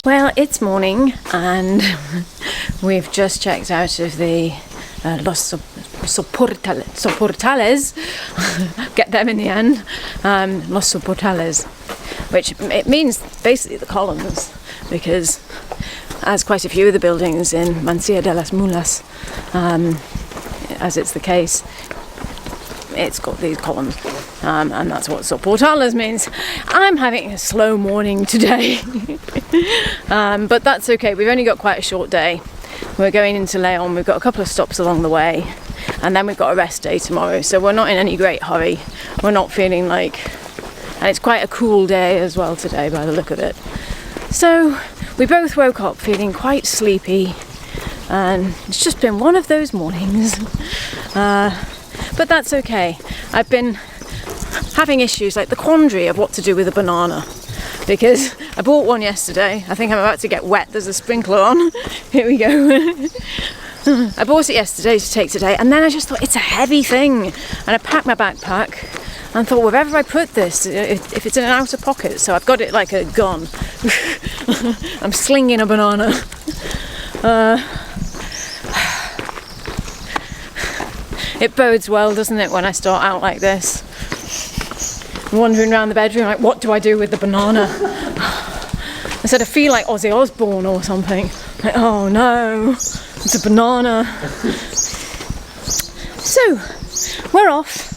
Well, it's morning and we've just checked out of the Los Soportales, get them in the end, Los Soportales, which it means basically the columns, because as quite a few of the buildings in Mansilla de las Mulas, as it's the case, it's got these columns, and that's what Soportales means. I'm having a slow morning today, but that's okay. We've only got quite a short day. We're going into León. We've got a couple of stops along the way, and then we've got a rest day tomorrow, so we're not in any great hurry. We're not feeling like, and it's quite a cool day as well today by the look of it. So we both woke up feeling quite sleepy, and it's just been one of those mornings. But that's okay. I've been having issues like the quandary of what to do with a banana, because I bought one yesterday. I think I'm about to get wet. There's a sprinkler on. Here we go. I bought it yesterday to take today, and then I just thought it's a heavy thing, and I packed my backpack and thought, wherever I put this, if it's in an outer pocket, so I've got it like a gun. I'm slinging a banana. It bodes well, doesn't it, when I start out like this? I'm wandering around the bedroom like, what do I do with the banana? I said I feel like Ozzy Osbourne or something. Like, oh no, it's a banana. So, we're off.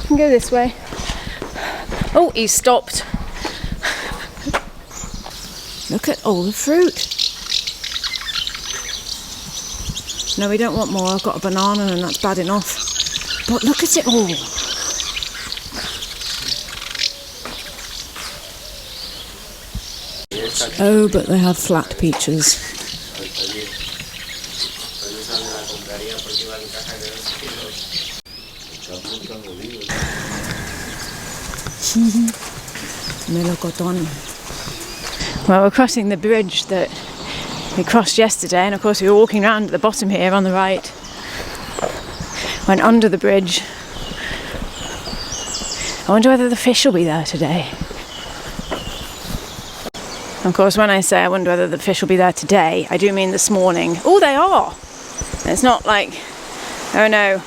We can go this way. Oh, he's stopped. Look at all the fruit. No, we don't want more. I've got a banana and that's bad enough. But look at it all. Oh, but they have flat peaches. Melocotón. Well, we're crossing the bridge that we crossed yesterday, and of course we were walking around at the bottom here on the right. Went under the bridge. I wonder whether the fish will be there today. Of course, when I say I wonder whether the fish will be there today, I do mean this morning. Oh, they are! It's not like, oh no,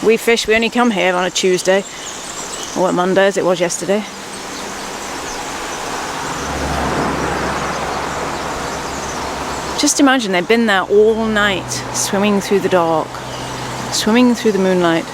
we fish, we only come here on a Tuesday, or a Monday as it was yesterday. Just imagine they've been there all night, swimming through the dark, swimming through the moonlight.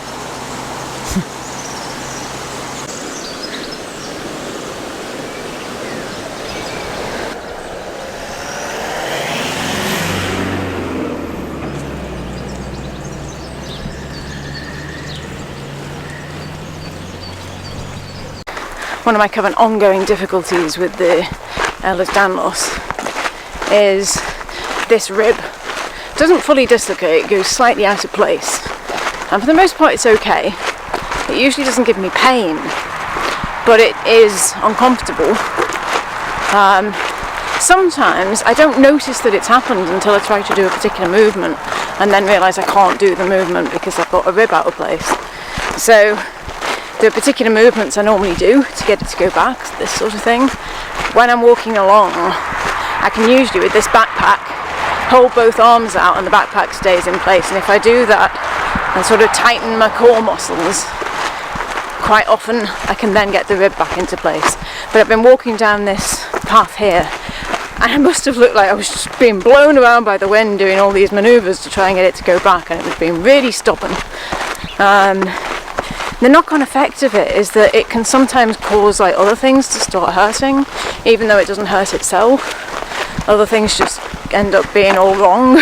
One of my kind of ongoing difficulties with the Los Danlos is this rib. It doesn't fully dislocate, it goes slightly out of place. And for the most part it's okay. It usually doesn't give me pain, but it is uncomfortable. Sometimes I don't notice that it's happened until I try to do a particular movement and then realise I can't do the movement because I've got a rib out of place. So there are particular movements I normally do to get it to go back, this sort of thing. When I'm walking along, I can usually, with this backpack, hold both arms out and the backpack stays in place. And if I do that and sort of tighten my core muscles, quite often I can then get the rib back into place. But I've been walking down this path here, and it must have looked like I was just being blown around by the wind doing all these manoeuvres to try and get it to go back, and it was being really stubborn. The knock-on effect of it is that it can sometimes cause like other things to start hurting, even though it doesn't hurt itself. Other things just end up being all wrong.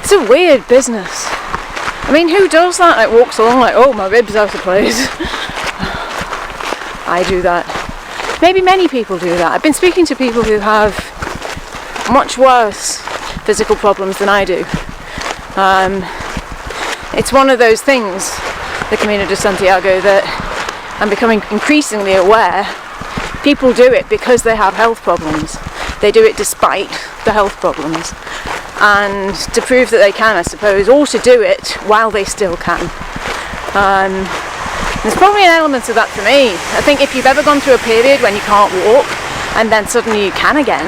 It's a weird business. I mean, who does that? Like walks along like, oh, my rib's out of place. I do that. Maybe many people do that. I've been speaking to people who have much worse physical problems than I do. It's one of those things, the Camino de Santiago, that I'm becoming increasingly aware. People do it because they have health problems. They do it despite the health problems. And to prove that they can, I suppose, or to do it while they still can. There's probably an element of that for me. I think if you've ever gone through a period when you can't walk, and then suddenly you can again,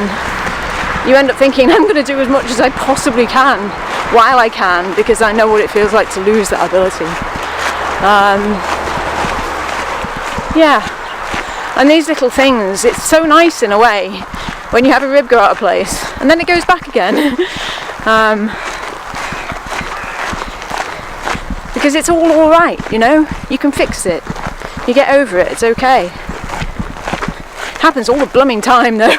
you end up thinking, I'm going to do as much as I possibly can while I can, because I know what it feels like to lose that ability. Yeah, and these little things, it's so nice in a way when you have a rib go out of place and then it goes back again. Because it's all alright, you know, you can fix it, you get over it, it's okay. Happens all the blooming time though.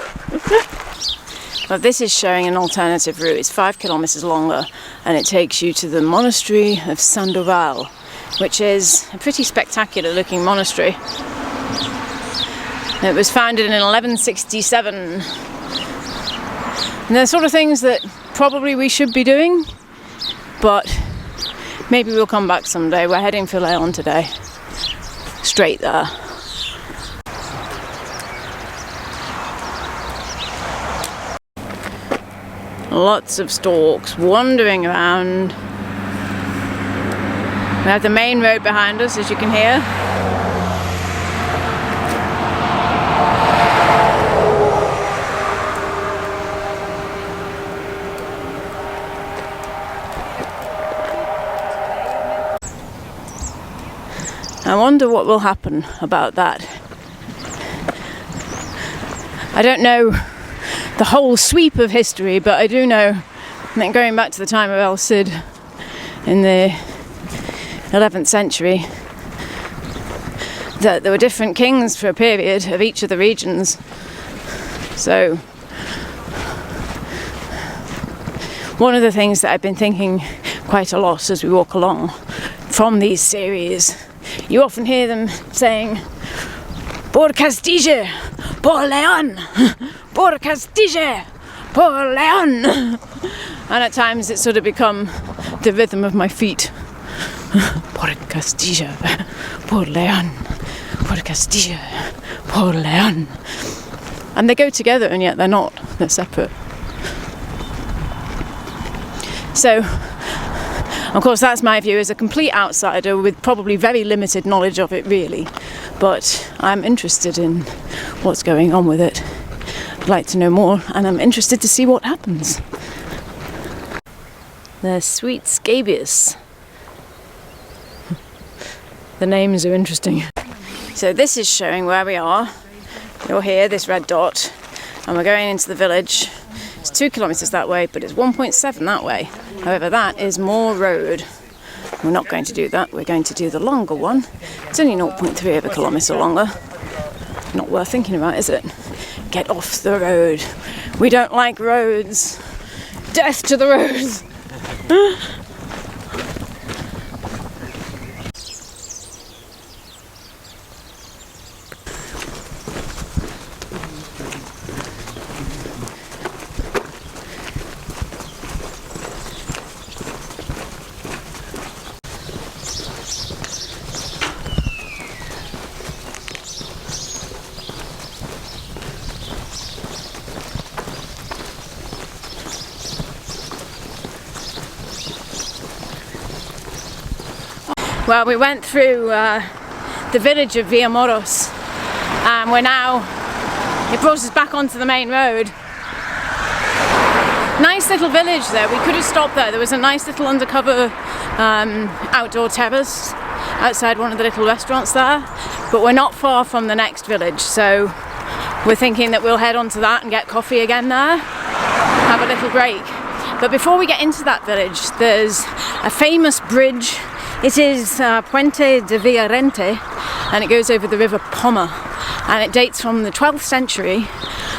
Well, this is showing an alternative route. It's 5 kilometers longer and it takes you to the monastery of Sandoval, which is a pretty spectacular looking monastery. It was founded in 1167. And they're the sort of things that probably we should be doing, but maybe we'll come back someday. We're heading for León today. Straight there. Lots of storks wandering around. We have the main road behind us, as you can hear. I wonder what will happen about that. I don't know the whole sweep of history, but I do know that going back to the time of El Cid in the 11th century, that there were different kings for a period of each of the regions. So one of the things that I've been thinking quite a lot as we walk along from these series, you often hear them saying, "Por Castilla, por León, por Castilla, por León," and at times it's sort of become the rhythm of my feet. Por Castilla, por León, por Castilla, por León. And they go together and yet they're not, they're separate. So, of course, that's my view as a complete outsider with probably very limited knowledge of it really, but I'm interested in what's going on with it. I'd like to know more and I'm interested to see what happens. There's sweet scabious. The names are interesting. So this is showing where we are. You're here, this red dot, and we're going into the village. It's 2 kilometers that way, but it's 1.7 that way. However, that is more road. We're not going to do that. We're going to do the longer one. It's only 0.3 of a kilometer longer. Not worth thinking about, is it? Get off the road. We don't like roads. Death to the roads. Well, we went through the village of Villamoros and it brought us back onto the main road. Nice little village there. We could have stopped there. There was a nice little undercover outdoor terrace outside one of the little restaurants there, but we're not far from the next village, so we're thinking that we'll head on to that and get coffee again there, have a little break. But before we get into that village, there's a famous bridge. It is Puente de Villarente, and it goes over the river Poma, and it dates from the 12th century.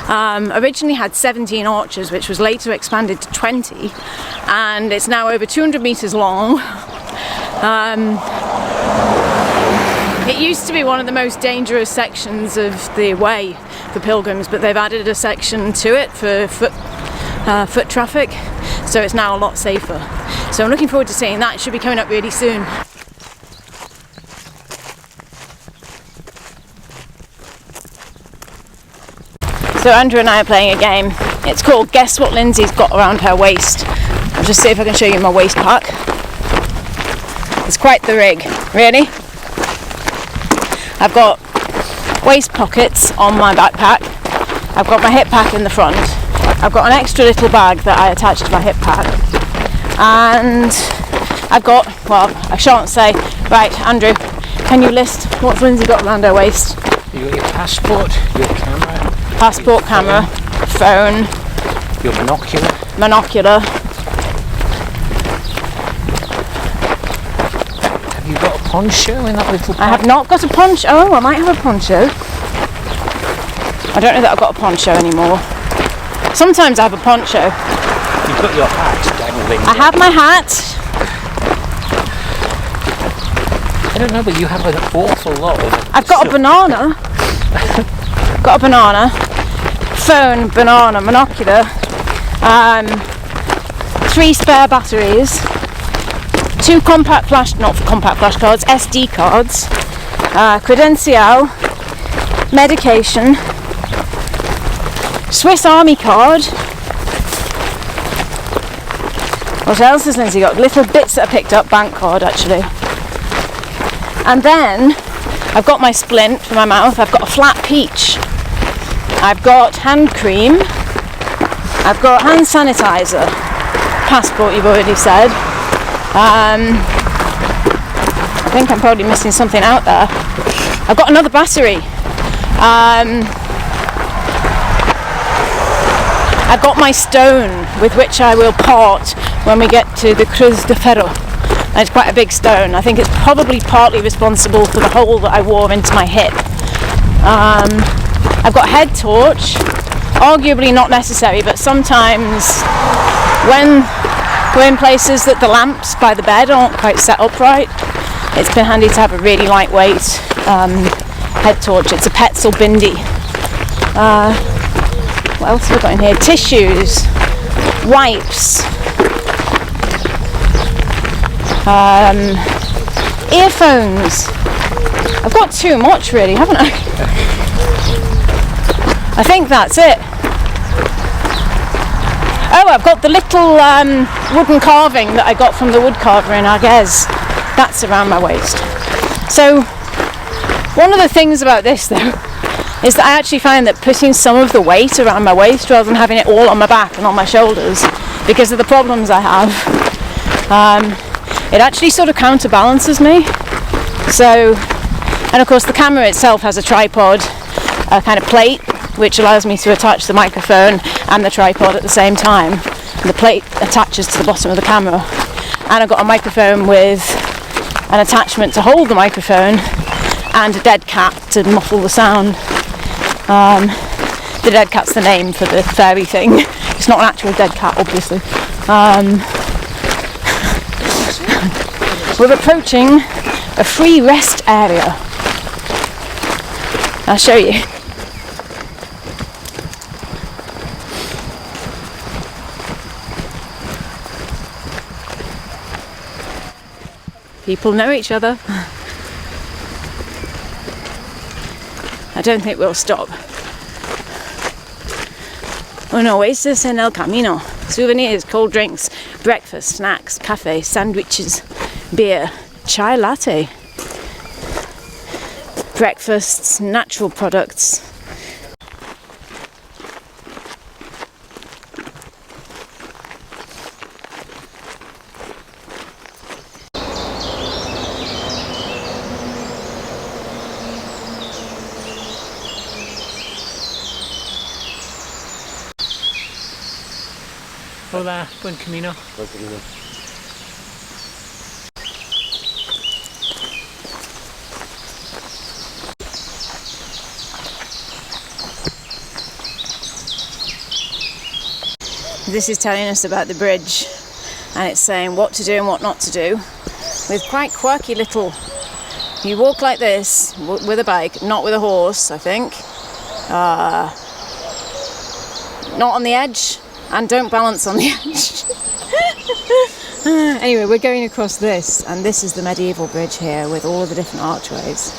Originally had 17 arches, which was later expanded to 20, and it's now over 200 meters long. It used to be one of the most dangerous sections of the way for pilgrims, but they've added a section to it for foot traffic, so it's now a lot safer. So I'm looking forward to seeing that. It should be coming up really soon. So Andrew and I are playing a game. It's called Guess What Lindsay's Got Around Her Waist. I'll just see if I can show you my waist pack. It's quite the rig, really. I've got waist pockets on my backpack, I've got my hip pack in the front. I've got an extra little bag that I attach to my hip pack. And I've got, well, I shan't say, right, Andrew, can you list what's Lindsay got around her waist? You got your passport, your camera. Passport, camera, phone. Your binocular. Monocular. Have you got a poncho in that little pack? I have not got a poncho. Oh, I might have a poncho. I don't know that I've got a poncho anymore. Sometimes I have a poncho. You've got your hat dangling. I have my hat. I don't know, but you have an awful lot of... I've got a banana. Got a banana. Phone, banana, monocular. 3 spare batteries. 2 compact flash, not compact flash cards, SD cards. Credential. Medication. Swiss Army card. What else has Lindsay got? Little bits that I picked up. Bank card, actually. And then I've got my splint for my mouth. I've got a flat peach. I've got hand cream. I've got hand sanitizer. Passport, you've already said. I think I'm probably missing something out there. I've got another battery. I've got my stone with which I will part when we get to the Cruz de Ferro. And it's quite a big stone. I think it's probably partly responsible for the hole that I wore into my hip. I've got a head torch, arguably not necessary, but sometimes when we're in places that the lamps by the bed aren't quite set up right, it's been handy to have a really lightweight head torch. It's a Petzl bindi. What else have I got in here? Tissues, wipes, earphones. I've got too much really, haven't I? I think that's it. Oh, I've got the little wooden carving that I got from the wood carver in Arguez. That's around my waist. So, one of the things about this though, is that I actually find that putting some of the weight around my waist rather than having it all on my back and on my shoulders, because of the problems I have, it actually sort of counterbalances me. So, and of course the camera itself has a tripod, a kind of plate, which allows me to attach the microphone and the tripod at the same time. And the plate attaches to the bottom of the camera. And I've got a microphone with an attachment to hold the microphone and a dead cat to muffle the sound. The dead cat's the name for the fairy thing. It's not an actual dead cat, obviously. We're approaching a free rest area. I'll show you. People know each other. I don't think we'll stop. Un oasis en el camino. Souvenirs, cold drinks, breakfast, snacks, cafe, sandwiches, beer, chai latte. Breakfasts, natural products. Hola, buen camino. Buen camino. This is telling us about the bridge, and it's saying what to do and what not to do, with quite quirky little, you walk like this with a bike, not with a horse, I think, not on the edge, and don't balance on the edge. Anyway, we're going across this, and this is the medieval bridge here with all the different archways.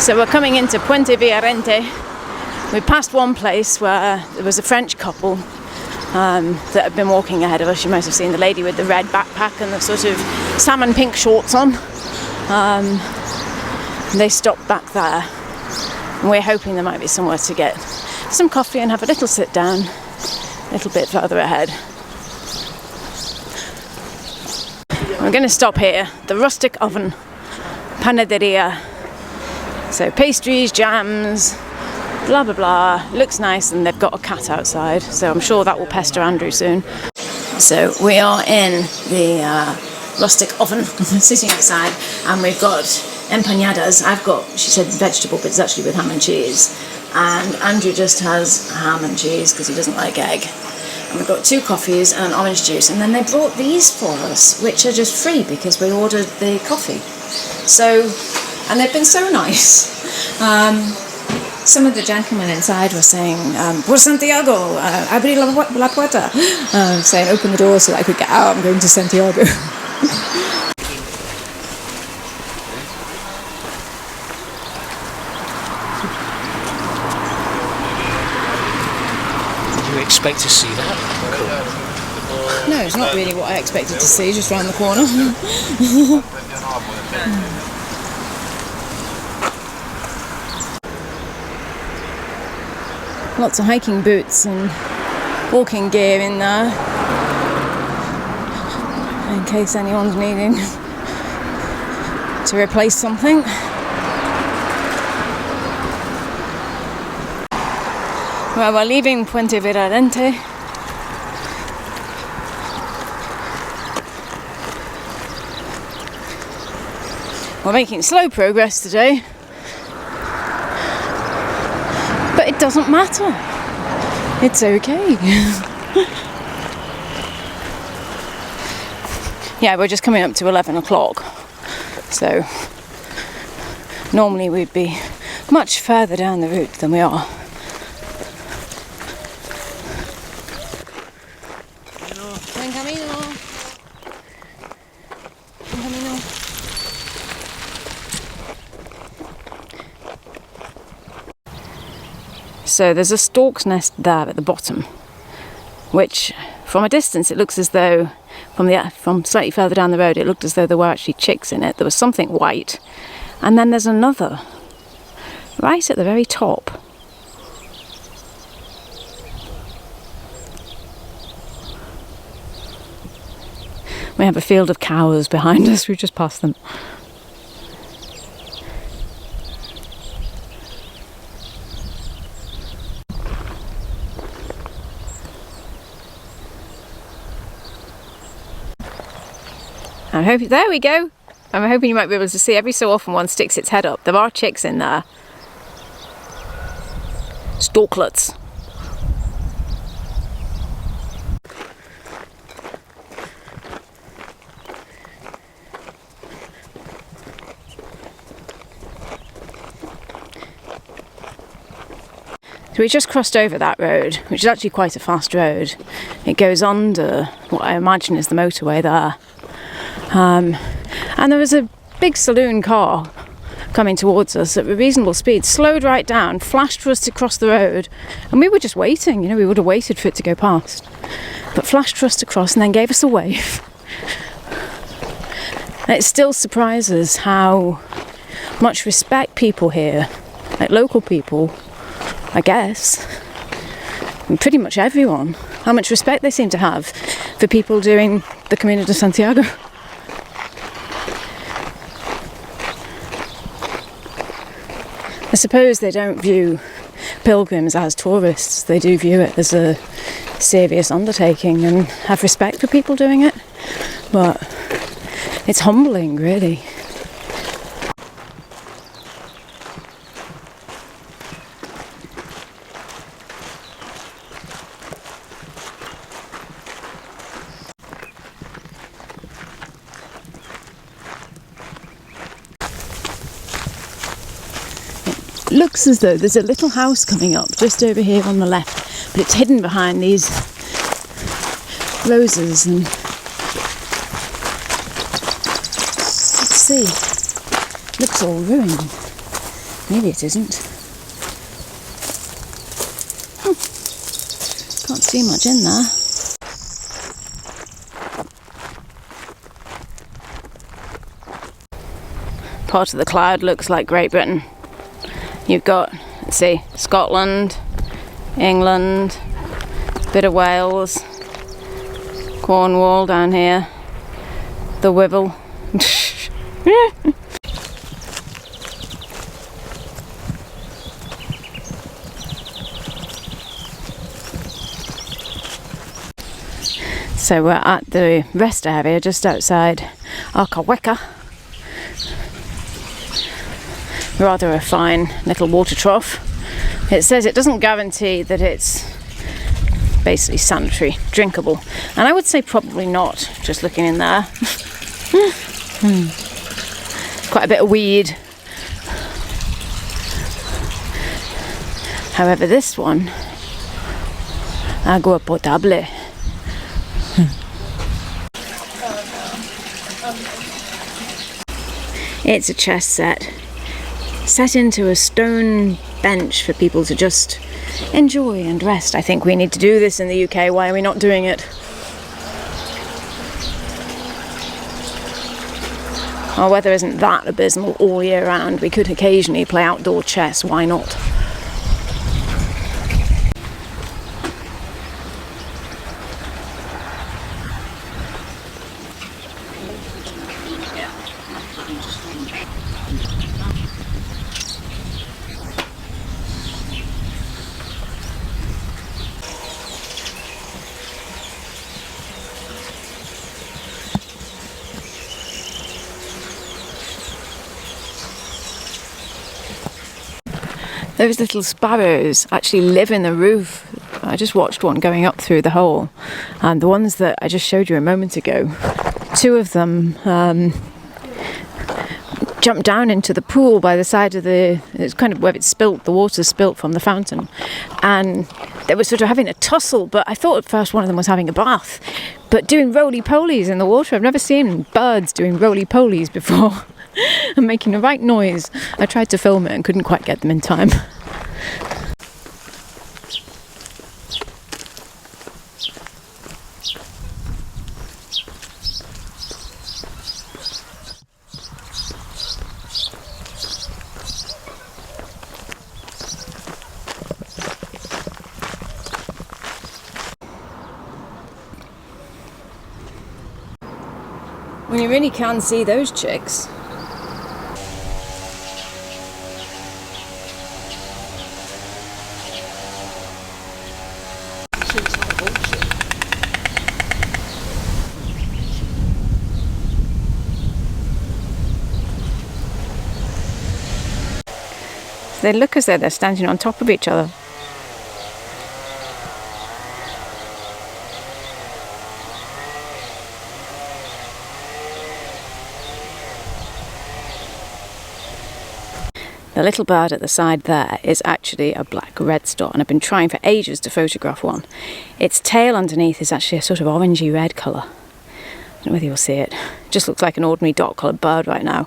So we're coming into Puente Villarente. We passed one place where there was a French couple that had been walking ahead of us. You might have seen the lady with the red backpack and the sort of salmon pink shorts on. They stopped back there. And we're hoping there might be somewhere to get some coffee and have a little sit down a little bit further ahead. We're going to stop here, the rustic oven, panaderia. So pastries, jams, blah blah blah. Looks nice, and they've got a cat outside, so I'm sure that will pester Andrew soon. So we are in the rustic oven, sitting outside, and we've got empanadas. I've got, she said vegetable, but it's actually with ham and cheese. And Andrew just has ham and cheese because he doesn't like egg. And we've got 2 coffees and an orange juice. And then they brought these for us, which are just free because we ordered the coffee. So, and they've been so nice. Some of the gentlemen inside were saying, "Por Santiago, abri la puerta," saying, "Open the door so that I could get out. I'm going to Santiago." Did you expect to see that? No, it's not really what I expected to see, just round the corner. Lots of hiking boots and walking gear in there, in case anyone's needing to replace something. Well, we're leaving Puente Villarente. We're making slow progress today. But it doesn't matter. It's okay. Yeah, we're just coming up to 11 o'clock. So normally we'd be much further down the route than we are. Buen camino. Buen camino. So there's a stork's nest there at the bottom, which from a distance it looks as though, from slightly further down the road, it looked as though there were actually chicks in it. There was something white, and then there's another right at the very top. We have a field of cows behind us. We just passed them. There we go. I'm hoping you might be able to see every so often one sticks its head up. There are chicks in there. Storklets. So we just crossed over that road, which is actually quite a fast road. It goes under what I imagine is the motorway there. And there was a big saloon car coming towards us at a reasonable speed, slowed right down, flashed for us to cross the road, and we were just waiting, we would have waited for it to go past, but flashed for us to cross and then gave us a wave. And it still surprises how much respect people here, like local people, I guess, and pretty much everyone, how much respect they seem to have for people doing the Camino de Santiago. I suppose they don't view pilgrims as tourists. They do view it as a serious undertaking and have respect for people doing it. But it's humbling, really. Looks as though there's a little house coming up just over here on the left, but it's hidden behind these roses and let's see, looks all ruined. Maybe it isn't. Can't see much in there. Part of the cloud looks like Great Britain. You've got, let's see, Scotland, England, bit of Wales, Cornwall down here, the Wirral. So we're at the rest area just outside Arcahueja. Rather a fine little water trough. It says it doesn't guarantee that it's basically sanitary, drinkable. And I would say probably not, just looking in there. Quite a bit of weed. However, this one, agua potable. It's a chess set into a stone bench for people to just enjoy and rest. I think we need to do this in the UK. Why are we not doing it? Our weather isn't that abysmal all year round. We could occasionally play outdoor chess. Why not? Those little sparrows actually live in the roof. I just watched one going up through the hole, and the ones that I just showed you a moment ago, two of them jumped down into the pool by the side of it's kind of where it spilt, the water spilt from the fountain, and they were sort of having a tussle, but I thought at first one of them was having a bath, but doing roly-polies in the water. I've never seen birds doing roly-polies before. And making the right noise. I tried to film it and couldn't quite get them in time. When you really can see those chicks. They look as though they're standing on top of each other. The little bird at the side there is actually a black redstart, and I've been trying for ages to photograph one. Its tail underneath is actually a sort of orangey red colour. I don't know whether you'll see it. It just looks like an ordinary dot-coloured bird right now.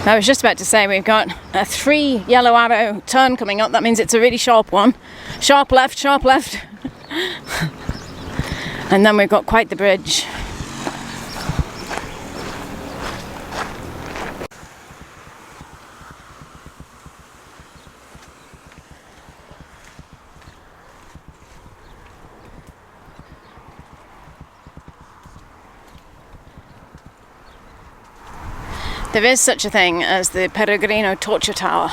I was just about to say we've got a 3 yellow arrow turn coming up. That means it's a really sharp one. Sharp left, sharp left. And then we've got quite the bridge. There is such a thing as the Peregrino Torture Tower.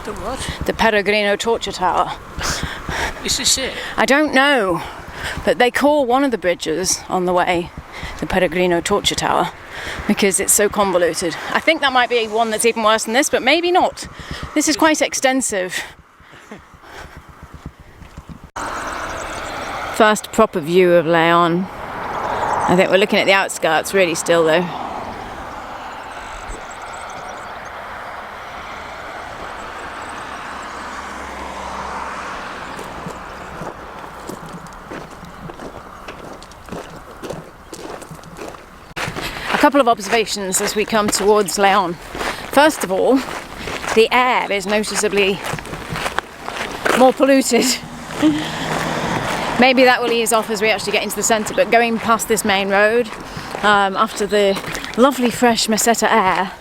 The what? The Peregrino Torture Tower. Is this it? I don't know, but they call one of the bridges on the way the Peregrino Torture Tower because it's so convoluted. I think that might be one that's even worse than this, but maybe not. This is quite extensive. First proper view of León. I think we're looking at the outskirts, really still though. A couple of observations as we come towards León. First of all, the air is noticeably more polluted. Maybe that will ease off as we actually get into the centre, but going past this main road, after the lovely fresh Meseta air,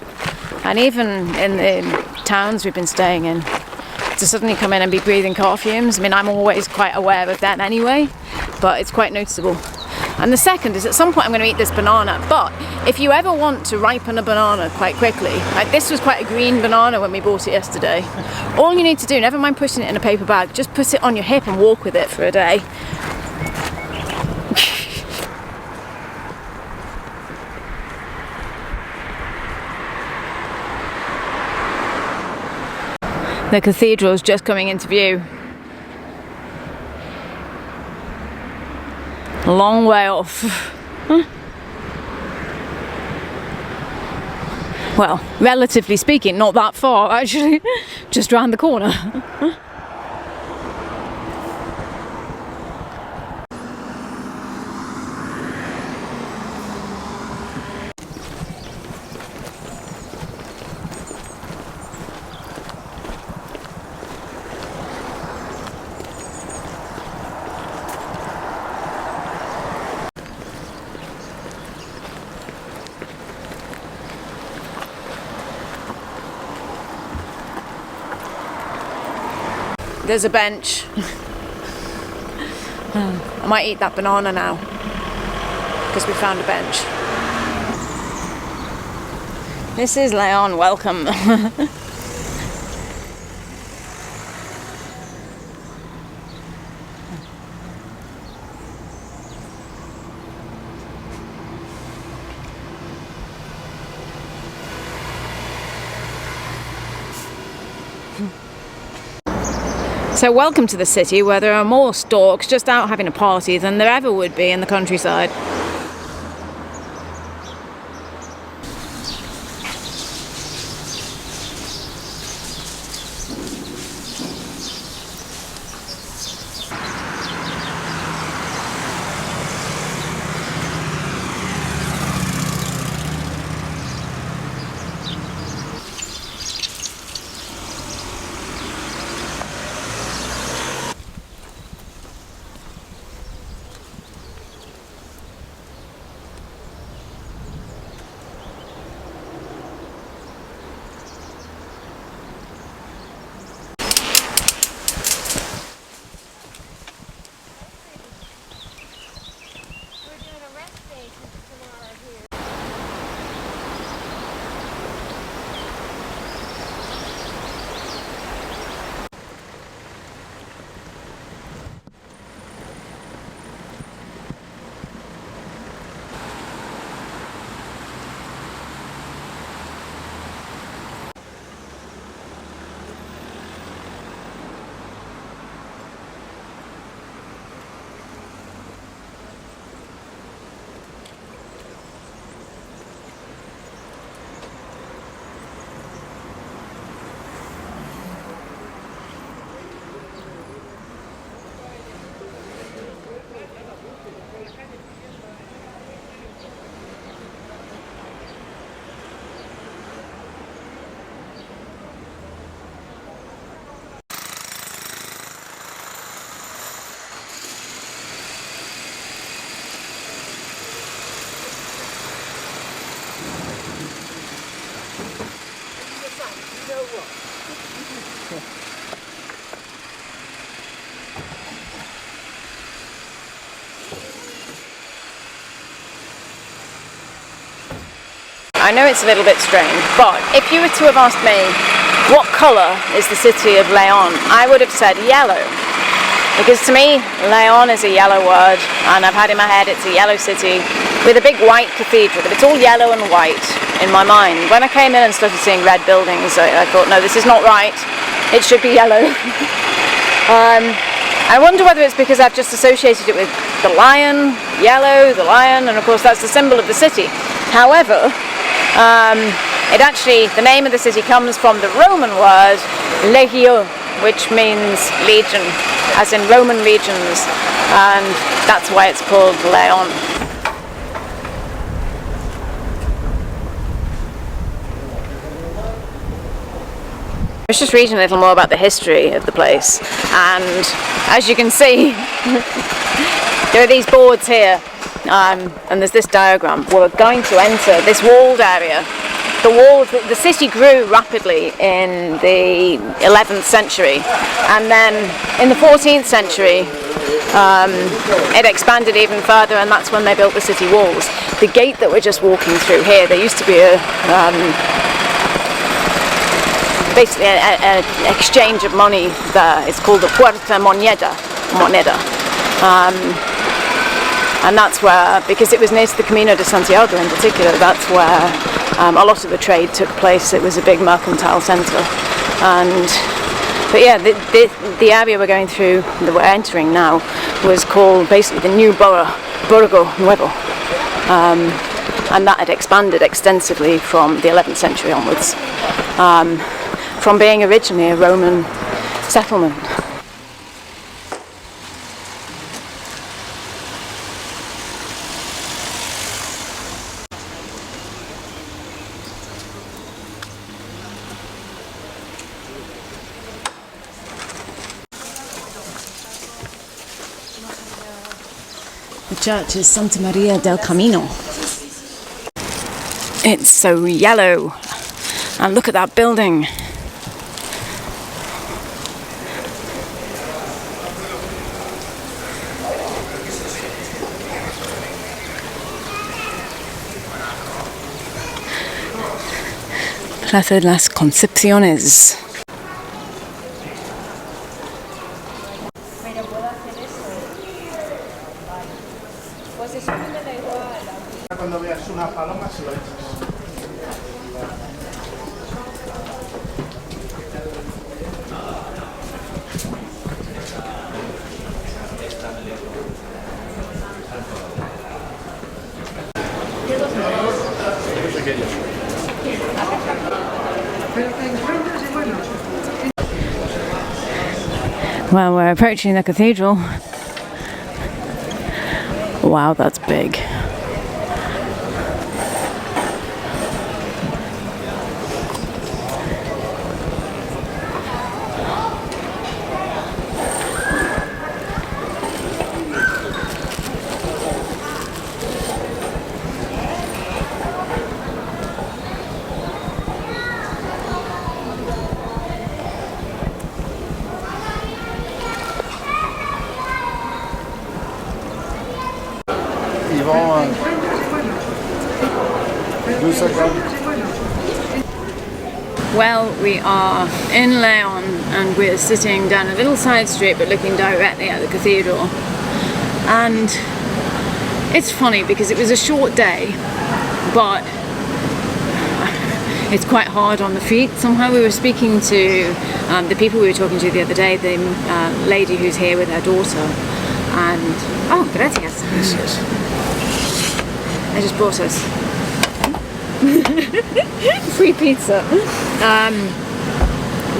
and even in the towns we've been staying in, to suddenly come in and be breathing car fumes, I mean, I'm always quite aware of them anyway, but it's quite noticeable. And the second is, at some point I'm going to eat this banana, but if you ever want to ripen a banana quite quickly, like this was quite a green banana when we bought it yesterday, all you need to do, never mind putting it in a paper bag, just put it on your hip and walk with it for a day. The cathedral's just coming into view. A long way off. Well, relatively speaking, not that far actually, just round the corner. There's a bench. I might eat that banana now because we found a bench. This is León, welcome. So welcome to the city where there are more storks just out having a party than there ever would be in the countryside. I know it's a little bit strange, but if you were to have asked me what colour is the city of León, I would have said yellow. Because to me, León is a yellow word, and I've had in my head it's a yellow city with a big white cathedral, but it's all yellow and white in my mind. When I came in and started seeing red buildings, I thought, no, this is not right. It should be yellow. I wonder whether it's because I've just associated it with the lion, yellow, the lion, and of course that's the symbol of the city. However, it actually, the name of the city comes from the Roman word legio, which means legion, as in Roman legions, and that's why it's called León. I was just reading a little more about the history of the place, and as you can see, there are these boards here, and there's this diagram. We're going to enter this walled area. The city grew rapidly in the 11th century, and then in the 14th century it expanded even further, and that's when they built the city walls. The gate that we're just walking through here, there used to be basically an exchange of money there. It's called the Puerta Moneda. And that's where, because it was near to the Camino de Santiago in particular, that's where a lot of the trade took place. It was a big mercantile centre. But yeah, the area we're going through, that we're entering now, was called basically the new borough, Burgo Nuevo. And that had expanded extensively from the 11th century onwards, from being originally a Roman settlement. The church is Santa Maria del Camino. It's so yellow, and look at that building. Plaza de las Concepciones. Cuando veas una paloma se lo echas. Well, we're approaching the cathedral. Wow, that's big. Well, we are in León and we're sitting down a little side street but looking directly at the cathedral. And it's funny because it was a short day, but it's quite hard on the feet. Somehow we were speaking to the people we were talking to the other day, the lady who's here with her daughter, and oh, gracias. They just brought us free pizza.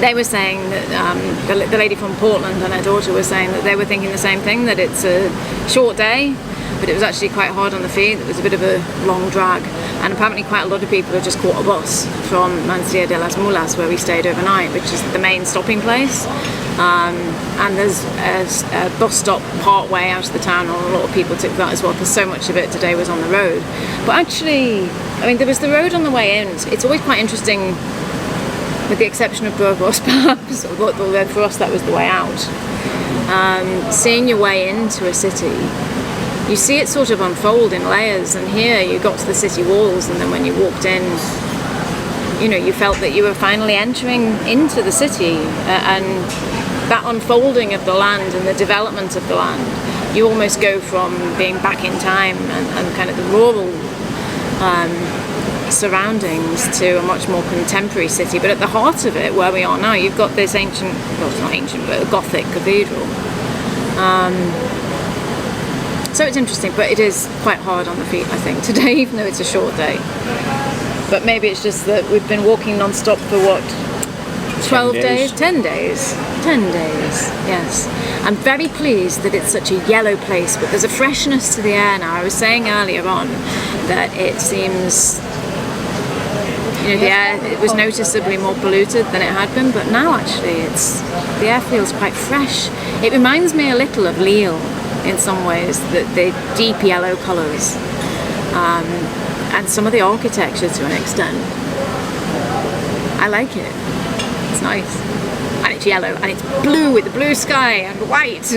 They were saying that the lady from Portland and her daughter were saying that they were thinking the same thing, that it's a short day, but it was actually quite hard on the feet. It was a bit of a long drag, and apparently quite a lot of people have just caught a bus from Mansilla de las Mulas, where we stayed overnight, which is the main stopping place. And there's a bus stop part way out of the town, and a lot of people took that as well, because so much of it today was on the road. But actually, I mean, there was the road on the way in. It's always quite interesting, with the exception of Burgos perhaps, although for us that was the way out. Seeing your way into a city, you see it sort of unfold in layers, and here you got to the city walls, and then when you walked in, you know, you felt that you were finally entering into the city, and that unfolding of the land and the development of the land, you almost go from being back in time and kind of the rural surroundings to a much more contemporary city. But at the heart of it, where we are now, you've got this ancient, well, it's not ancient, but a Gothic cathedral. So it's interesting, but it is quite hard on the feet, I think, today, even though it's a short day. But maybe it's just that we've been walking non-stop for what? 12 days? 10 days. 10 days, yes. I'm very pleased that it's such a yellow place, but there's a freshness to the air now. I was saying earlier on that it seems, the air, it was noticeably more polluted than it had been, but now actually the air feels quite fresh. It reminds me a little of León in some ways, the deep yellow colours, and some of the architecture to an extent. I like it. It's nice. And it's yellow, and it's blue with the blue sky and white.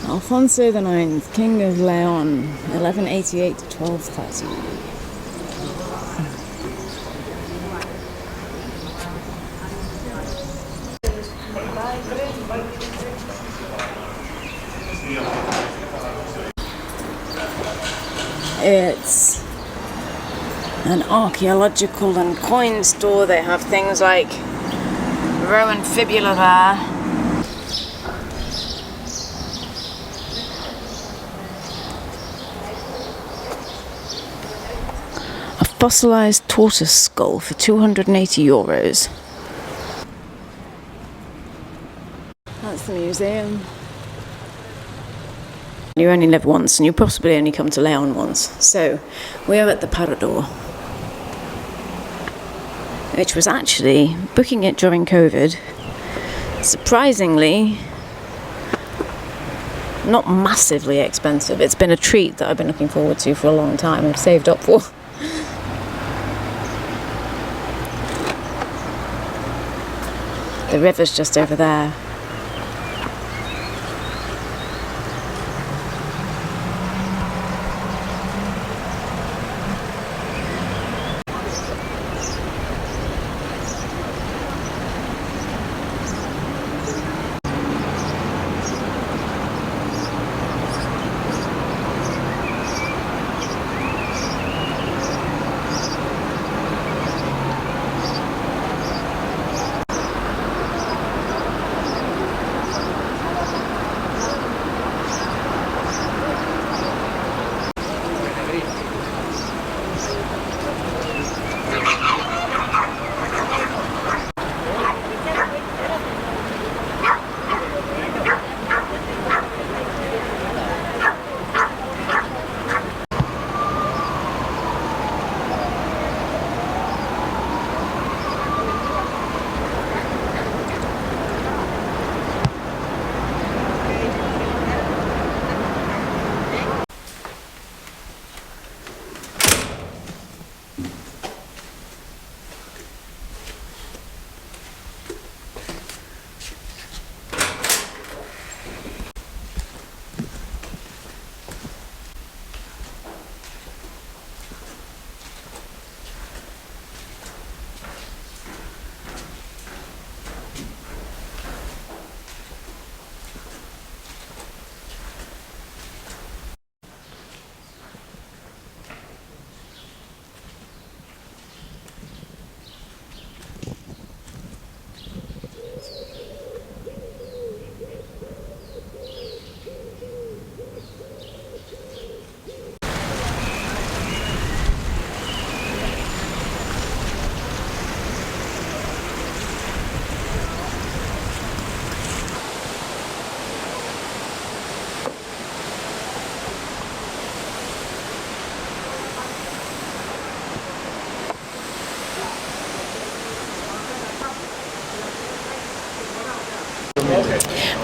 Alfonso IX, King of León, 1188 to 1230. It's an archaeological and coin store. They have things like Roman fibula there. Fossilized tortoise skull for €280. That's the museum. You only live once, and you possibly only come to León once. So we are at the Parador, which was actually, booking it during COVID, surprisingly not massively expensive. It's been a treat that I've been looking forward to for a long time. I've saved up for. The river's just over there.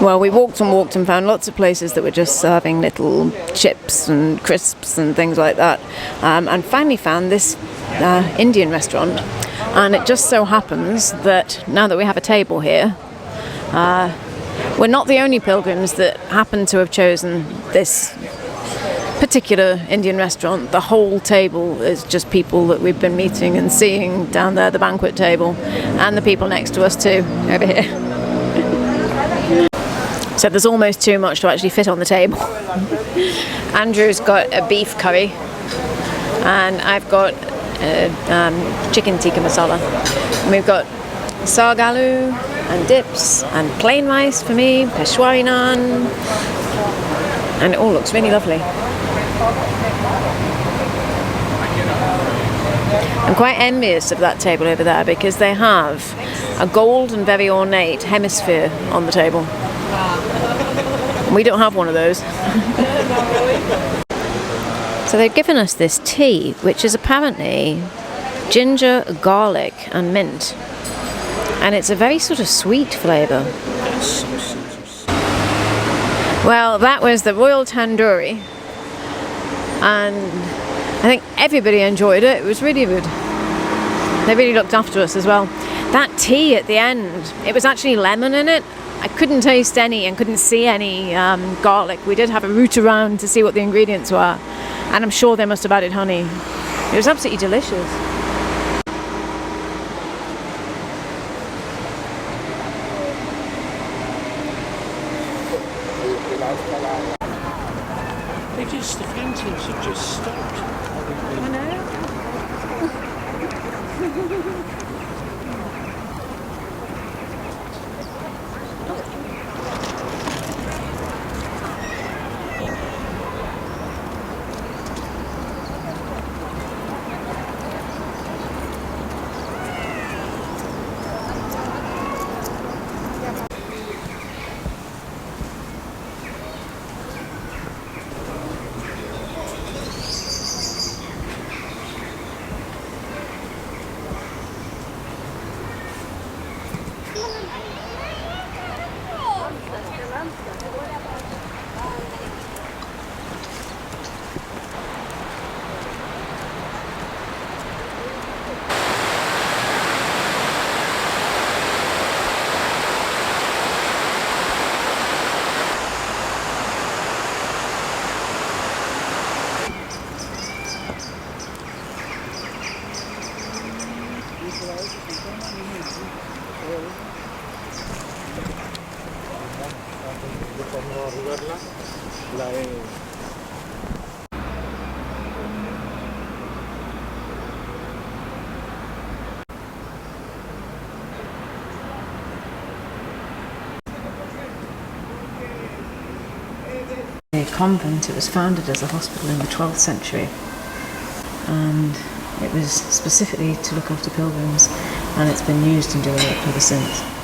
Well, we walked and found lots of places that were just serving little chips and crisps and things like that, and finally found this Indian restaurant. And it just so happens that now that we have a table here, we're not the only pilgrims that happen to have chosen this particular Indian restaurant. The whole table is just people that we've been meeting and seeing down there, the banquet table, and the people next to us too, over here. So there's almost too much to actually fit on the table. Andrew's got a beef curry, and I've got chicken tikka masala. And we've got saag aloo and dips and plain rice for me, peshwari naan, and it all looks really lovely. I'm quite envious of that table over there because they have a gold and very ornate hemisphere on the table. We don't have one of those. So they've given us this tea, which is apparently ginger, garlic and mint. And it's a very sort of sweet flavour. Well, that was the Royal Tandoori. And I think everybody enjoyed it. It was really good. They really looked after us as well. That tea at the end, it was actually lemon in it. I couldn't taste any and couldn't see any garlic. We did have a route around to see what the ingredients were. And I'm sure they must have added honey. It was absolutely delicious. The fountains have just stopped. I know. A convent. It was founded as a hospital in the 12th century, and it was specifically to look after pilgrims, and it's been used and developed ever since.